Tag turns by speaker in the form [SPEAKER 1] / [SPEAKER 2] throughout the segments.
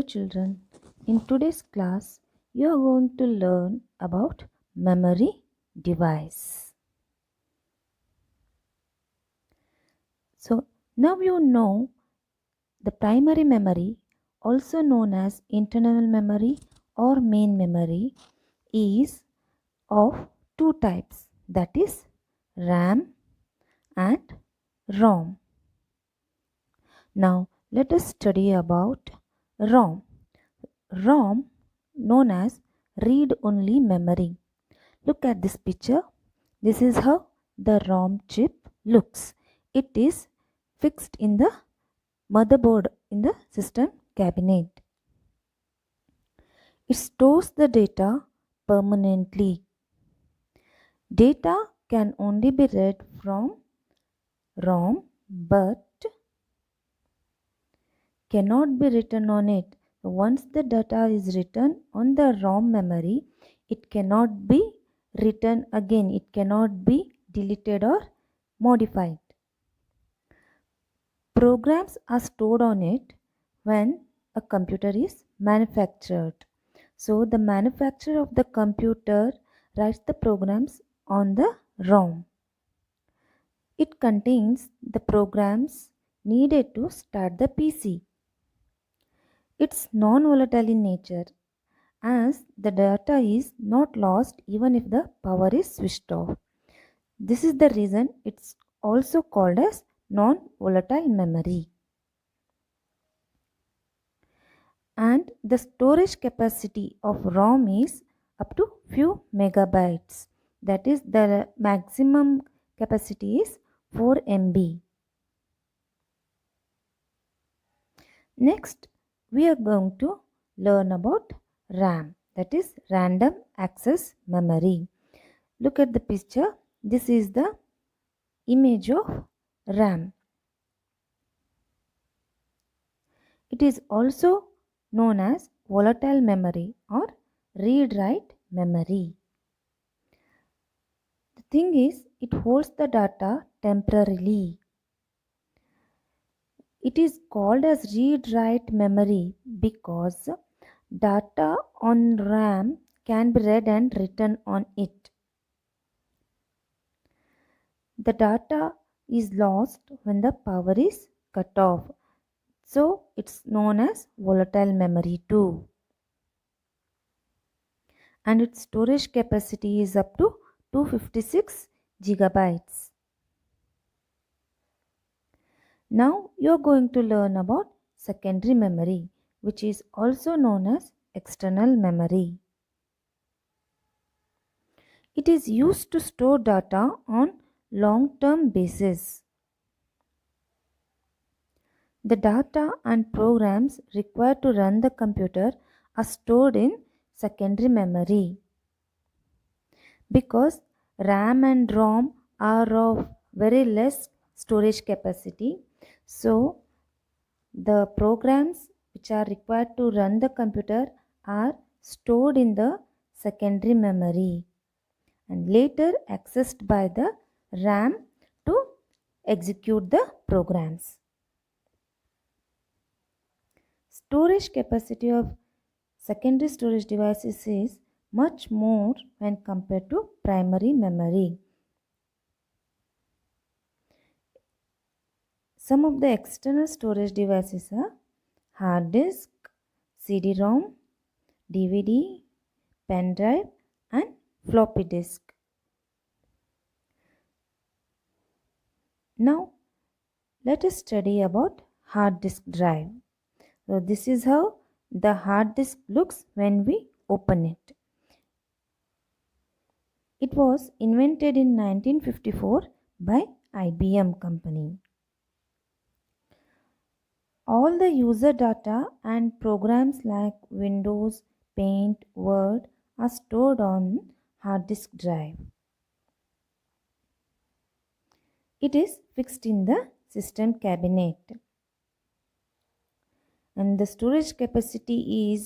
[SPEAKER 1] So, children, in today's class, you are going to learn about memory device. So, now you know the primary memory, also known as internal memory or main memory, is of two types, that is RAM and ROM. Now, let us study about ROM. ROM, known as read only memory. Look at this picture. This is how the ROM chip looks. It is fixed in the motherboard in the system cabinet. It stores the data permanently. Data can only be read from ROM but cannot be written on it. Once the data is written on the ROM memory, it cannot be written again. It cannot be deleted or modified. Programs are stored on it when a computer is manufactured. So the manufacturer of the computer writes the programs on the ROM. It contains the programs needed to start the PC. It's non-volatile in nature as the data is not lost even if the power is switched off. This is the reason it's also called as non-volatile memory. And the storage capacity of ROM is up to few megabytes. That is, the maximum capacity is 4 MB. Next, we are going to learn about RAM, that is random access memory. Look at the picture. This is the image of RAM. It is also known as volatile memory or read-write memory. The thing is, it holds the data temporarily. It is called as read-write memory because data on RAM can be read and written on it. The data is lost when the power is cut off. So it's known as volatile memory too. And its storage capacity is up to 256 gigabytes. Now you are going to learn about secondary memory, which is also known as external memory. It is used to store data on long-term basis. The data and programs required to run the computer are stored in secondary memory. Because RAM and ROM are of very less storage capacity, so the programs which are required to run the computer are stored in the secondary memory and later accessed by the RAM to execute the programs. Storage capacity of secondary storage devices is much more when compared to primary memory. Some of the external storage devices are hard disk, CD-ROM, DVD, pen drive and floppy disk. Now let us study about hard disk drive. So this is how the hard disk looks when we open it. It was invented in 1954 by IBM company. All the user data and programs like Windows, Paint, Word are stored on hard disk drive. It is fixed in the system cabinet. And the storage capacity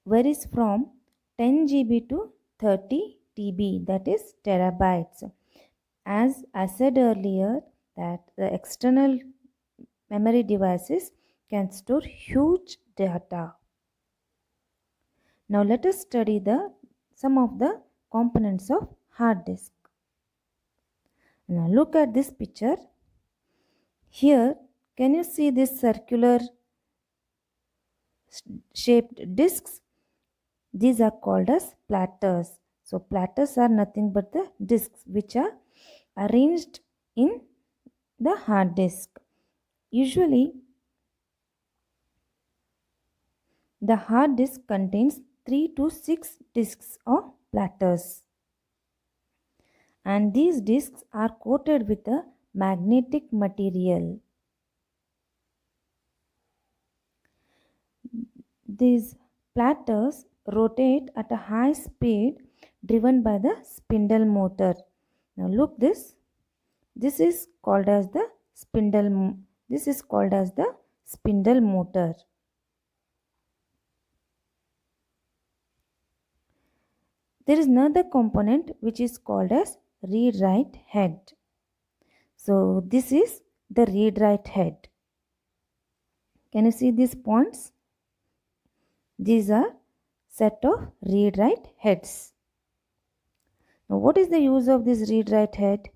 [SPEAKER 1] varies from 10 GB to 30 TB, that is terabytes. As I said earlier, that the external memory devices can store huge data. Now let us study some of the components of hard disk. Now look at this picture. Here, can you see this circular shaped disks? These are called as platters. So platters are nothing but the disks which are arranged in the hard disk. Usually, the hard disk contains 3 to 6 disks or platters. And these disks are coated with a magnetic material. These platters rotate at a high speed driven by the spindle motor. Now look this. This is called as the spindle motor. There is another component which is called as read-write head. So this is the read-write head. Can you see these points? These are set of read-write heads. Now what is the use of this read-write head?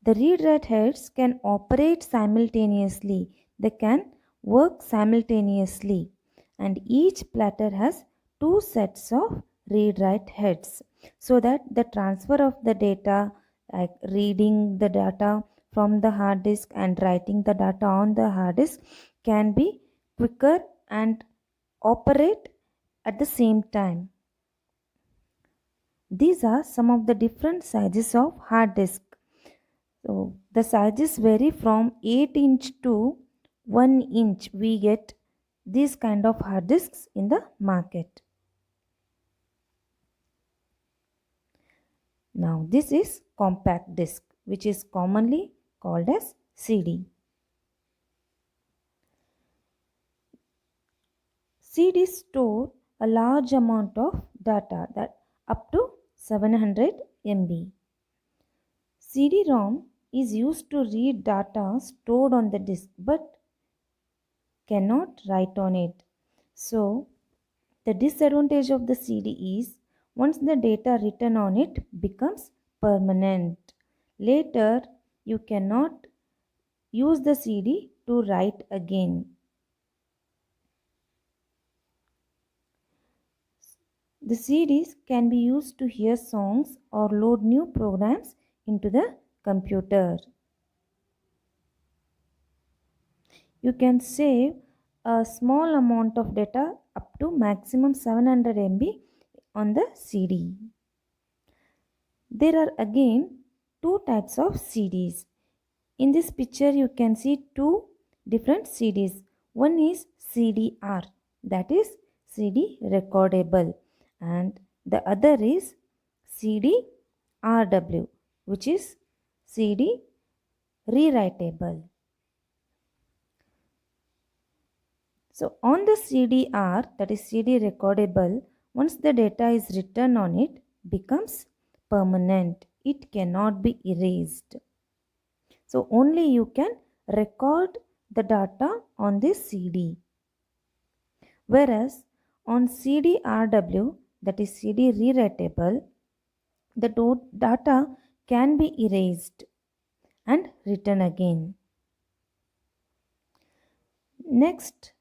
[SPEAKER 1] The read-write heads can operate simultaneously. They can work simultaneously, and each platter has 2 sets of read-write heads, so that the transfer of the data, like reading the data from the hard disk and writing the data on the hard disk, can be quicker and operate at the same time. These are some of the different sizes of hard disk. So the sizes vary from 8 inch to 1 inch. We get these kind of hard disks in the market. Now this is compact disk, which is commonly called as CD. CD store a large amount of data, that up to 700 MB. CD-ROM is used to read data stored on the disk but cannot write on it. So the disadvantage of the CD is once the data written on it becomes permanent. Later you cannot use the CD to write again. The CDs can be used to hear songs or load new programs into the computer. You can save a small amount of data up to maximum 700 MB on the CD. There are again 2 types of CDs. In this picture you can see 2 different CDs. One is CD-R, that is CD recordable, and the other is CD-RW, which is CD rewritable. So on the CD-R, that is CD recordable, once the data is written on it, becomes permanent. It cannot be erased. So only you can record the data on this CD. Whereas on CD-RW, that is CD rewritable, the data can be erased and written again. Next,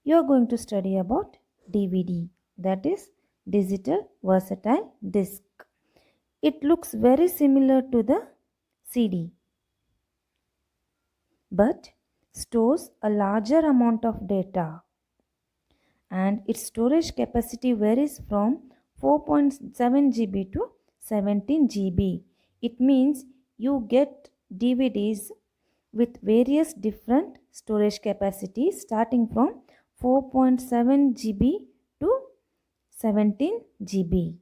[SPEAKER 1] you are going to study about DVD, that is digital versatile disc. It looks very similar to the CD but stores a larger amount of data, and its storage capacity varies from 4.7 GB to 17 GB. It means you get DVDs with various different storage capacities starting from 4.7 GB to 17 GB.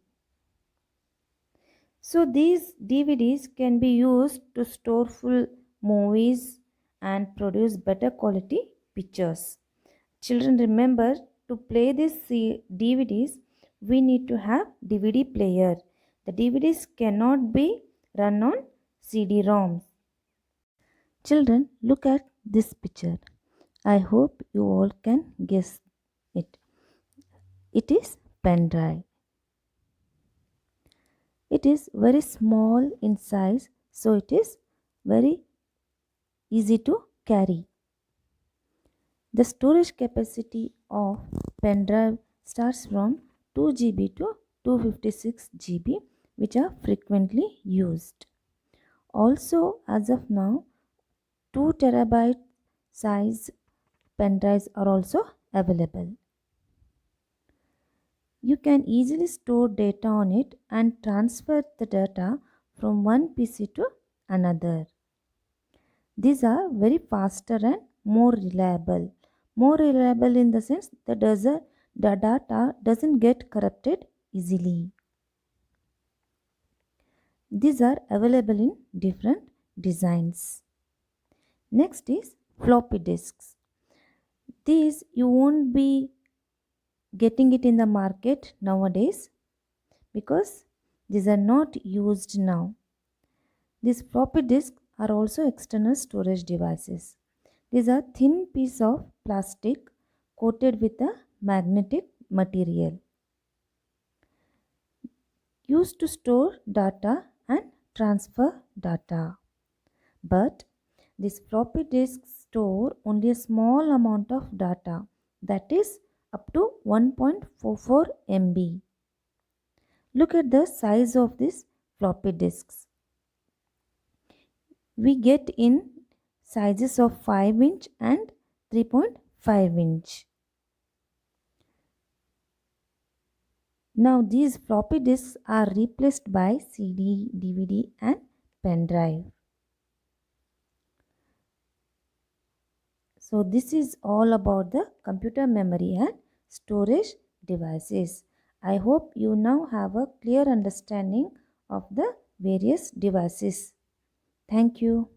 [SPEAKER 1] So these DVDs can be used to store full movies and produce better quality pictures. Children, remember, to play these DVDs, we need to have DVD player. The DVDs cannot be run on CD-ROMs. Children, look at this picture. I hope you all can guess it. It is pen drive. It is very small in size, so it is very easy to carry. The storage capacity of pen drive starts from 2 GB to 256 GB, which are frequently used. Also, as of now, 2 terabyte size pen drives are also available. You can easily store data on it and transfer the data from one PC to another. These are very faster and more reliable. More reliable in the sense that the data doesn't get corrupted easily. These are available in different designs. Next is floppy disks. These you won't be getting it in the market nowadays because these are not used now. These floppy disks are also external storage devices. These are thin piece of plastic coated with a magnetic material used to store data and transfer data. But these floppy disks store only a small amount of data, that is up to 1.44 MB. Look at the size of these floppy disks. We get in sizes of 5-inch and 3.5-inch. Now these floppy disks are replaced by CD, DVD and pen drive. So this is all about the computer memory and storage devices. I hope you now have a clear understanding of the various devices. Thank you.